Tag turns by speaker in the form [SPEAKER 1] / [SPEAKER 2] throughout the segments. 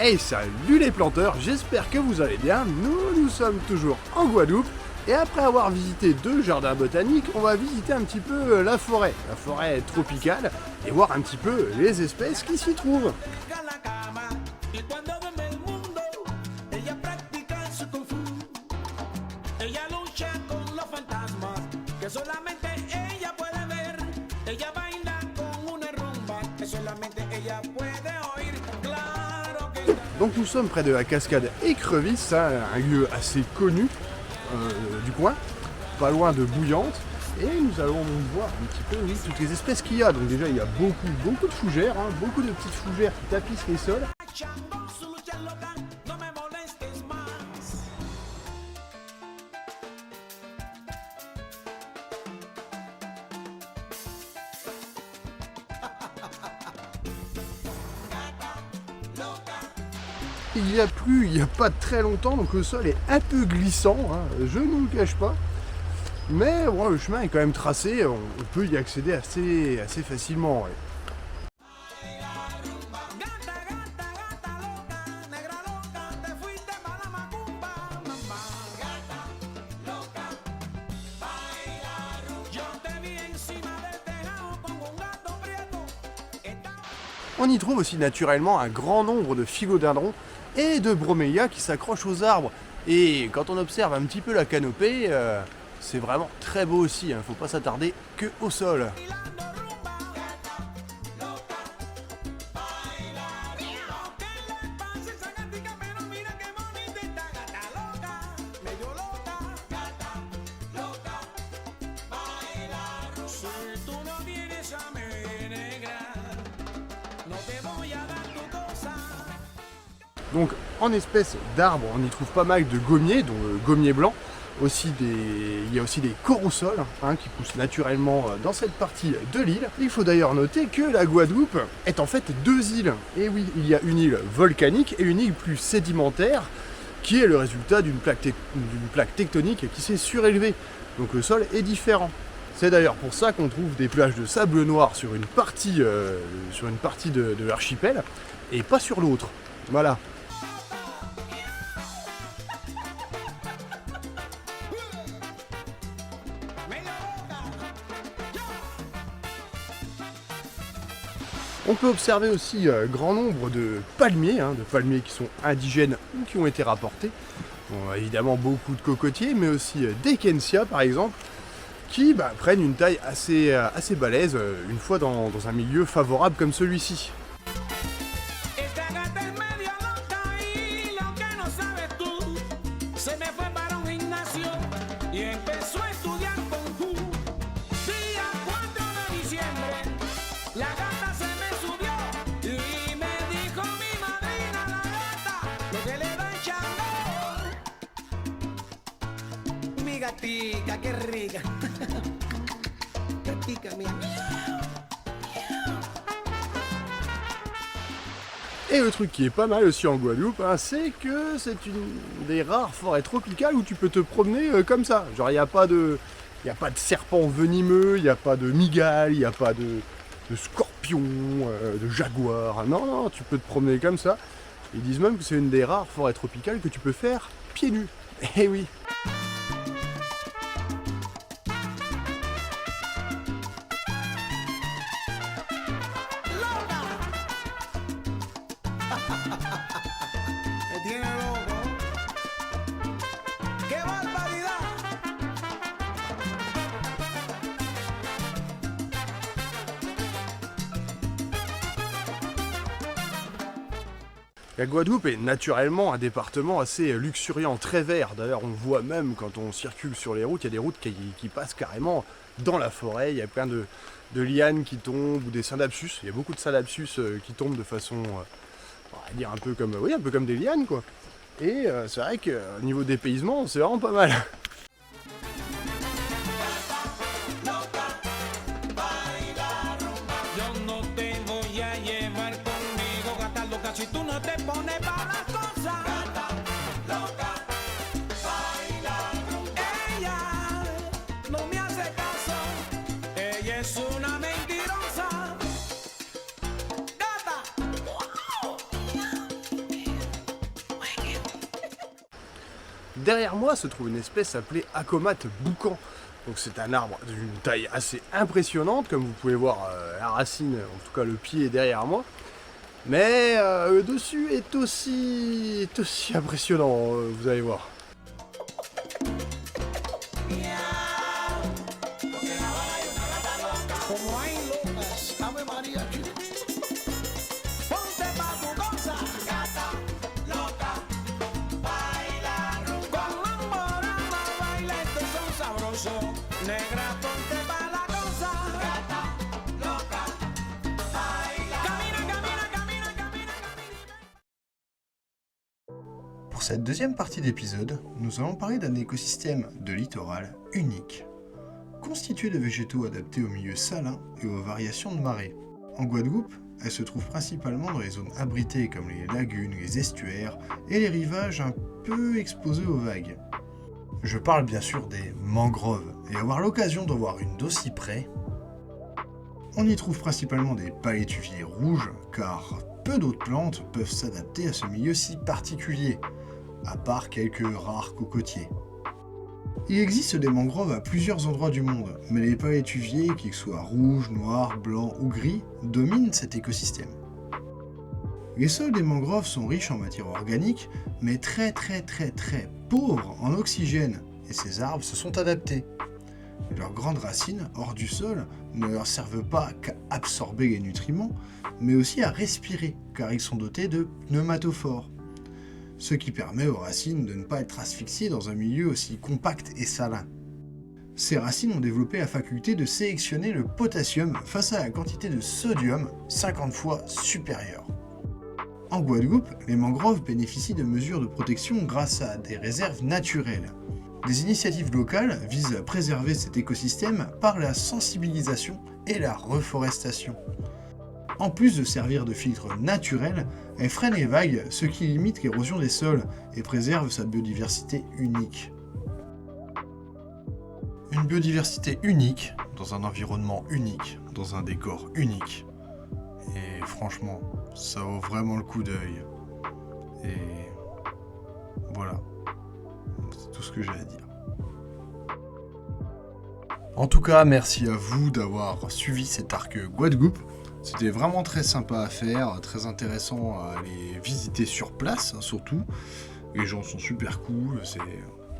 [SPEAKER 1] Hey, salut les planteurs, j'espère que vous allez bien. Nous sommes toujours en Guadeloupe. Et après avoir visité 2 jardins botaniques, on va visiter un petit peu la forêt tropicale, et voir un petit peu les espèces qui s'y trouvent. Donc nous sommes près de la cascade Écrevisse, hein, un lieu assez connu du coin, pas loin de Bouillante, et nous allons donc voir un petit peu toutes les espèces qu'il y a. Donc déjà il y a beaucoup de fougères, hein, beaucoup de petites fougères qui tapissent les sols. Il y a plu il n'y a pas très longtemps, donc le sol est un peu glissant, hein, je ne vous le cache pas. Mais bon, le chemin est quand même tracé, on peut y accéder assez facilement. Ouais. On y trouve aussi naturellement un grand nombre de philodendrons et de bromélias qui s'accrochent aux arbres. Et quand on observe un petit peu la canopée, c'est vraiment très beau aussi, hein. Faut pas s'attarder que au sol. Donc en espèces d'arbres, on y trouve pas mal de gommiers, dont le gommier blanc. Il y a aussi des corossoles, hein, qui poussent naturellement dans cette partie de l'île. Il faut d'ailleurs noter que la Guadeloupe est en fait 2 îles. Et oui, il y a une île volcanique et une île plus sédimentaire, qui est le résultat d'une plaque tectonique qui s'est surélevée. Donc le sol est différent. C'est d'ailleurs pour ça qu'on trouve des plages de sable noir sur une partie de l'archipel, et pas sur l'autre. Voilà. On peut observer aussi grand nombre de palmiers qui sont indigènes ou qui ont été rapportés. Bon, évidemment beaucoup de cocotiers, mais aussi d'Ekensia par exemple, qui prennent une taille assez balèze une fois dans un milieu favorable comme celui-ci.
[SPEAKER 2] Gatica, qué rica. Gatica mia.
[SPEAKER 1] Et le truc qui est pas mal aussi en Guadeloupe, hein, c'est que c'est une des rares forêts tropicales où tu peux te promener comme ça. Genre il n'y a pas de serpents venimeux, il n'y a pas de migales, il n'y a pas de scorpions, de jaguars. Non, tu peux te promener comme ça. Ils disent même que c'est une des rares forêts tropicales que tu peux faire pieds nus. Eh oui. La Guadeloupe est naturellement un département assez luxuriant, très vert. D'ailleurs, on le voit même quand on circule sur les routes. Il y a des routes qui passent carrément dans la forêt. Il y a plein de lianes qui tombent ou des synapsus. Il y a beaucoup de synapsus qui tombent de façon, on va dire un peu comme des lianes, quoi. Et c'est vrai qu'au niveau dépaysement, c'est vraiment pas mal. Derrière moi se trouve une espèce appelée Acomat boucan. Donc c'est un arbre d'une taille assez impressionnante, comme vous pouvez voir la racine, en tout cas le pied est derrière moi. Mais le dessus est aussi impressionnant, vous allez voir.
[SPEAKER 2] Como hay locas, Ave María, ponte pa' tu cosa, gata, loca, baila rumba. Con la morena baila estos son sabrosos, negra, ponte pa' la cosa, gata, loca, baila. Camina, camina, camina, camina, camina.
[SPEAKER 3] Pour cette deuxième partie d'épisode, nous allons parler d'un écosystème de littoral unique, constitué de végétaux adaptés aux milieux salins et aux variations de marée. En Guadeloupe, elle se trouve principalement dans les zones abritées comme les lagunes, les estuaires et les rivages un peu exposés aux vagues. Je parle bien sûr des mangroves, et avoir l'occasion d'en voir une d'aussi près, on y trouve principalement des palétuviers rouges, car peu d'autres plantes peuvent s'adapter à ce milieu si particulier, à part quelques rares cocotiers. Il existe des mangroves à plusieurs endroits du monde, mais les palétuviers, qu'ils soient rouges, noirs, blancs ou gris, dominent cet écosystème. Les sols des mangroves sont riches en matière organique, mais très pauvres en oxygène, et ces arbres se sont adaptés. Leurs grandes racines, hors du sol, ne leur servent pas qu'à absorber les nutriments, mais aussi à respirer, car ils sont dotés de pneumatophores, ce qui permet aux racines de ne pas être asphyxiées dans un milieu aussi compact et salin. Ces racines ont développé la faculté de sélectionner le potassium face à la quantité de sodium 50 fois supérieure. En Guadeloupe, les mangroves bénéficient de mesures de protection grâce à des réserves naturelles. Des initiatives locales visent à préserver cet écosystème par la sensibilisation et la reforestation. En plus de servir de filtre naturel, elle freine les vagues, ce qui limite l'érosion des sols et préserve sa biodiversité unique. Une biodiversité unique, dans un environnement unique, dans un décor unique. Et franchement, ça vaut vraiment le coup d'œil. Et voilà, c'est tout ce que j'ai à dire. En tout cas, merci à vous d'avoir suivi cet arc Guadeloupe. C'était vraiment très sympa à faire, très intéressant à aller visiter sur place, surtout. Les gens sont super cool,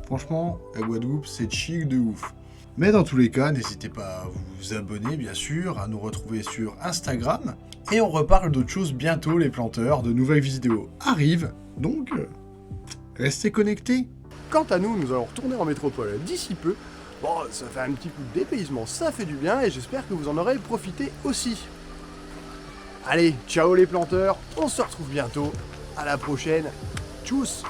[SPEAKER 3] franchement, la Guadeloupe, c'est chic de ouf. Mais dans tous les cas, n'hésitez pas à vous abonner, bien sûr, à nous retrouver sur Instagram. Et on reparle d'autres choses bientôt, les planteurs, de nouvelles vidéos arrivent, donc restez connectés.
[SPEAKER 1] Quant à nous, nous allons retourner en métropole d'ici peu. Bon, ça fait un petit coup de dépaysement, ça fait du bien et j'espère que vous en aurez profité aussi. Allez, ciao les planteurs, on se retrouve bientôt. À la prochaine. Tchuss!